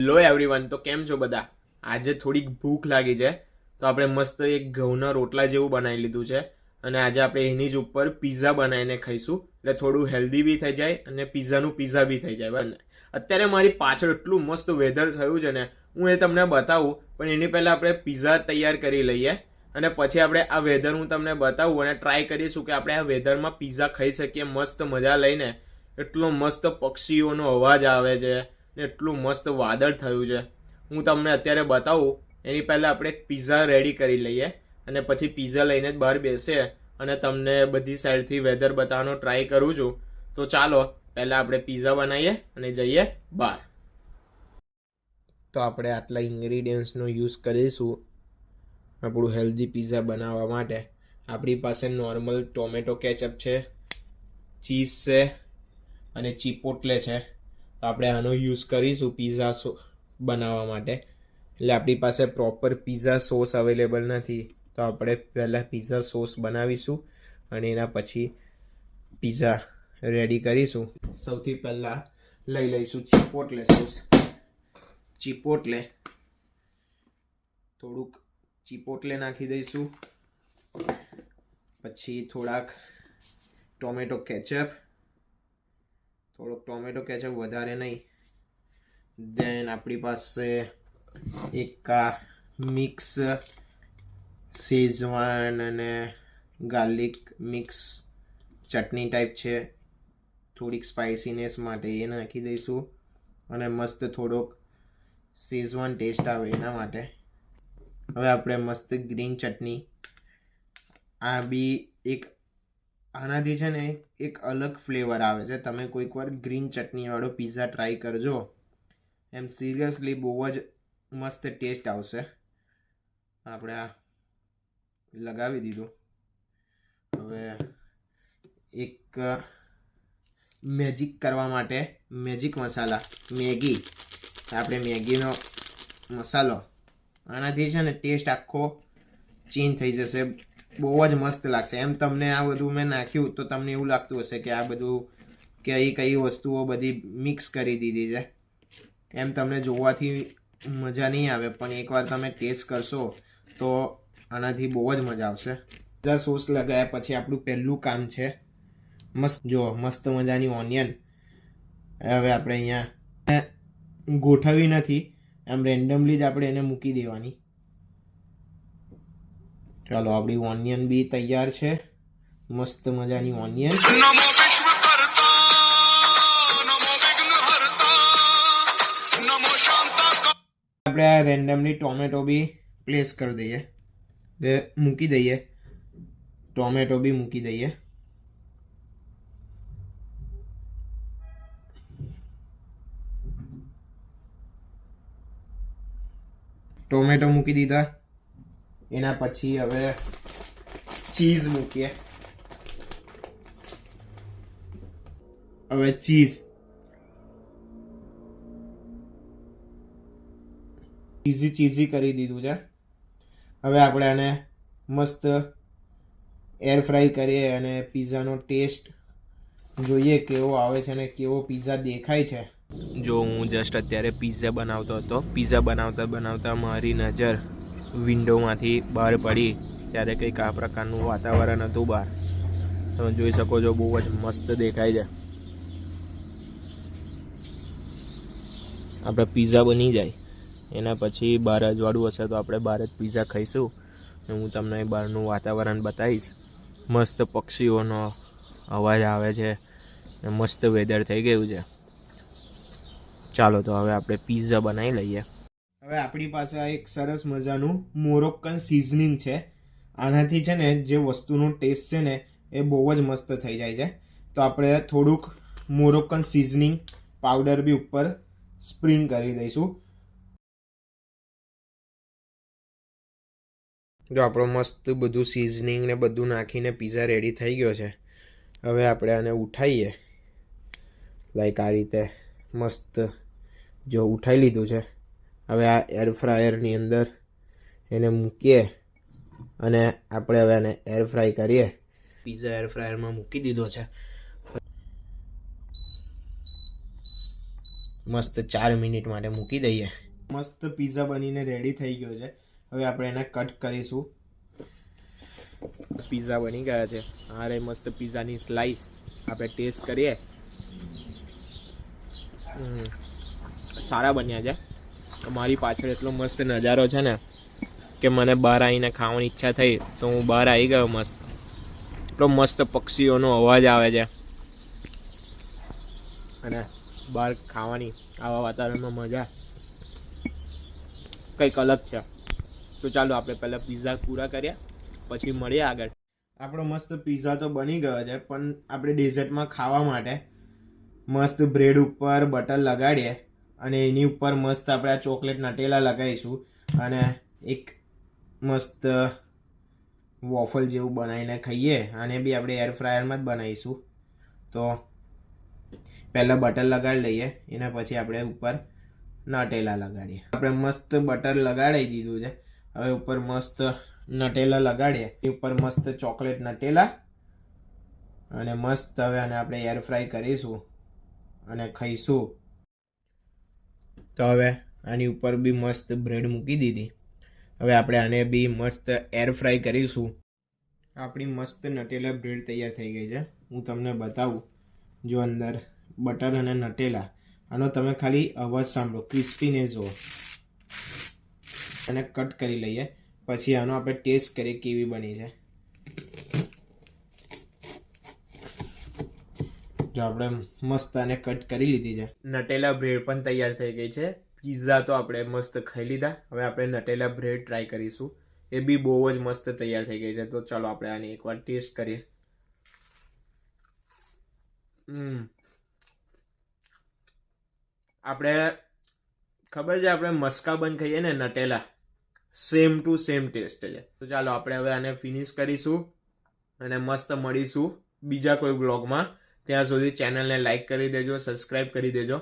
Hello everyone, તો કેમ છો બધા? આજે થોડીક ભૂખ લાગી છે તો આપણે મસ્ત એક ઘઉંના રોટલા જેવું બનાવી લીધું છે અને આજે આપણે એની જ ઉપર પિઝા બનાવીને ખાઈશું. એટલે થોડું હેલ્ધી બી થઈ જાય અને પિઝાનું પિઝા બી થઈ જાય. બરાબર. અત્યારે મારી પાછળ એટલું મસ્ત વેધર થયું છે ને, હું એ તમને બતાવું, પણ એની પહેલા આપણે પિઝા તૈયાર કરી લઈએ અને પછી આપણે આ વેધર હું તમને બતાવું અને ટ્રાય કરીશું કે આપણે આ વેધરમાં પિઝા ખાઈ શકીએ મસ્ત મજા લઈને. એટલો મસ્ત પક્ષીઓનો અવાજ આવે છે, એટલું મસ્ત વાદળ થયું છે. હું તમને અત્યારે બતાવું. એની પહેલાં આપણે પિઝા રેડી કરી લઈએ અને પછી પિઝા લઈને જ બહાર બેસે અને તમને બધી સાઈડથી વેધર બતાવવાનો ટ્રાય કરું છું. તો ચાલો પહેલાં આપણે પિઝા બનાવીએ અને જઈએ બહાર. તો આપણે આટલા ઇન્ગ્રીડિયન્ટ્સનો યુઝ કરીશું આપણું હેલ્ધી પિઝા બનાવવા માટે. આપણી પાસે નોર્મલ ટોમેટો કેચઅપ છે, ચીઝ છે અને ચીપોટલે છે. તો આપણે આનો યુઝ કરીશું પિઝા બનાવવા માટે. એટલે આપણી પાસે પ્રોપર પિઝા સોસ અવેલેબલ નથી, તો આપણે પહેલાં પિઝા સોસ બનાવીશું અને એના પછી પિઝા રેડી કરીશું. સૌથી પહેલાં લઈ લઈશું ચીપોટલે સોસ. થોડુંક ચીપોટલે નાખી દઈશું, પછી થોડાક ટોમેટો કેચઅપ, વધારે નહીં. દેન આપણી પાસે એક મિક્સ શેઝવાન અને ગાર્લિક મિક્સ ચટણી ટાઈપ છે, થોડીક સ્પાઇસીનેસ માટે એ નાખી દઈશું અને મસ્ત થોડોક શેઝવાન ટેસ્ટ આવે એના માટે. હવે આપણે મસ્ત ગ્રીન ચટણી, આ બી એક આનાથી છે ને એક અલગ ફ્લેવર આવે છે. તમે કોઈક વાર ગ્રીન ચટણીવાળો પિઝા ટ્રાય કરજો, એમ સિરિયસલી બહુ જ મસ્ત ટેસ્ટ આવશે. આપણે આ લગાવી દીધું. હવે એક મેજિક કરવા માટે મેજિક મસાલા, આપણે મેગીનો મસાલો, આનાથી છે ને ટેસ્ટ આખો ચેન્જ થઈ જશે, બહુ જ મસ્ત લાગશે. એમ તમને આ બધું મેં નાખ્યું તો તમને એવું લાગતું હશે કે આ બધું કઈ વસ્તુઓ બધી મિક્સ કરી દીધી છે. એમ તમને જોવાથી મજા નહીં આવે, પણ એકવાર તમે ટેસ્ટ કરશો તો આનાથી બહુ જ મજા આવશે. પિઝા સોસ લગાવ્યા પછી આપણું પહેલું કામ છે મસ્ત મજાની ઓનિયન. હવે આપણે અહીંયા ગોઠવી નથી, એમ રેન્ડમલી જ આપણે એને મૂકી દેવાની. ચાલો, આપણી ઓનિયન બી તૈયાર છે, મસ્ત મજાની ઓનિયન. આપણે આ રેન્ડમલી ટોમેટો બી પ્લેસ કરી દઈએ, મૂકી દઈએ. ટોમેટો બી મૂકી દઈએ. ટોમેટો મૂકી દીધા. એના પછી હવે ચીઝ મૂકીએ. હવે ચીઝી કરી દીધું છે. હવે આપણે આને મસ્ત એર ફ્રાય કરીએ અને પિઝાનો ટેસ્ટ જોઈએ કેવો આવે છે અને કેવો પિઝા દેખાય છે. જો હું જસ્ટ અત્યારે પિઝા બનાવતો હતો, પિઝા બનાવતા મારી નજર વિન્ડોમાંથી બહાર પડી, ત્યારે કંઈક આ પ્રકારનું વાતાવરણ હતું બહાર. તમે જોઈ શકો છો, બહુ જ મસ્ત દેખાય છે. આપણે પિઝા બની જાય એના પછી બહાર અજવાળું હશે તો આપણે બહાર જ પિઝા ખાઈશું. હું તમને બહારનું વાતાવરણ બતાવીશ. મસ્ત પક્ષીઓનો અવાજ આવે છે, મસ્ત વેધર થઈ ગયું છે. ચાલો, તો હવે આપણે પિઝા બનાવી લઈએ. હવે આપણી પાસે આ એક સરસ મજાનું મોરોક્કન સિઝનિંગ છે. આનાથી છે ને જે વસ્તુનો ટેસ્ટ છે ને એ બહુ જ મસ્ત થઈ જાય છે. તો આપણે થોડુંક મોરોક્કન સિઝનિંગ પાવડર બી ઉપર સ્પ્રિંગ કરી દઈશું. જો આપણો મસ્ત બધું સિઝનિંગ ને બધું નાખીને પિઝા રેડી થઈ ગયો છે. હવે આપણે આને ઉઠાવીએ, લાઈક આ રીતે મસ્ત જો ઉઠાવી લીધું છે. હવે આ એર ફ્રાયરની અંદર એને મૂકીએ અને આપણે હવે એને એર ફ્રાય કરીએ. પિઝા એર ફ્રાયરમાં મૂકી દીધો છે. મસ્ત 4 મિનિટ માટે મૂકી દઈએ. મસ્ત પિઝા બનીને રેડી થઈ ગયો છે. હવે આપણે એને કટ કરીશું. પિઝા બની ગયા છે. અરે મસ્ત પિઝાની સ્લાઈસ આપણે ટેસ્ટ કરીએ. સારા બન્યા છે. મારી પાછળ એટલો મસ્ત નજારો છે ને કે મને બહાર આવીને ખાવાની ઈચ્છા થઈ તો હું બહાર આવી ગયો. મસ્ત એટલો મસ્ત પક્ષીઓનો અવાજ આવે છે અને બહાર ખાવાની આવા વાતાવરણમાં મજા કંઈક અલગ છે. તો ચાલો આપણે પહેલાં પિઝા પૂરા કર્યા પછી મળીએ આગળ. આપણો મસ્ત પિઝા તો બની ગયો છે, પણ આપણે ડેઝર્ટમાં ખાવા માટે મસ્ત બ્રેડ ઉપર બટર લગાડીએ અને એની ઉપર મસ્ત આપણે આ ચોકલેટ નટેલા લગાવીશું અને એક મસ્ત વોફલ જેવું બનાવીને ખાઈએ. અને બી આપણે એર ફ્રાયરમાં જ બનાવીશું. તો પહેલાં બટર લગાડી લઈએ, એના પછી આપણે ઉપર નટેલા લગાડીએ. આપણે મસ્ત બટર લગાડી દીધું છે. હવે ઉપર મસ્ત નટેલા લગાડીએ, ઉપર મસ્ત ચોકલેટ નટેલા અને મસ્ત હવે આને આપણે એર ફ્રાય કરીશું અને ખાઈશું. તો હવે આની ઉપર બી મસ્ત બ્રેડ મૂકી દીધી. હવે આપણે આને બી મસ્ત એર ફ્રાય કરીશું. આપણી મસ્ત નટેલા બ્રેડ તૈયાર થઈ ગઈ છે. હું તમને બતાવું. જો અંદર બટર અને નટેલા, આનો તમે ખાલી અવાજ સાંભળો, ક્રિસ્પીનેસ જુઓ. અને કટ કરી લઈએ પછી આનો આપણે ટેસ્ટ કરીએ કેવી બની છે. જો આપણે મસ્ત આને કટ કરી લીધી છે. નટેલા બ્રેડ પણ તૈયાર થઈ ગઈ છે. પિઝા તો આપણે મસ્ત ખાઈ લીધા. હવે આપણે નટેલા બ્રેડ ટ્રાય કરીશું. એ બી બહુ જ મસ્ત તૈયાર થઈ ગઈ છે. તો ચાલો આપણે આની એકવાર ટેસ્ટ કરીએ. આપણે ખબર છે આપણે મસ્કાબન ખાઈએ ને Nutella, same to same taste છે. તો ચાલો આપણે હવે આને ફિનિશ કરીશું અને મસ્ત મળીશું બીજા કોઈ બ્લોગમાં. ત્યાં સુધી ચેનલને લાઈક કરી દેજો, સબસ્ક્રાઈબ કરી દેજો.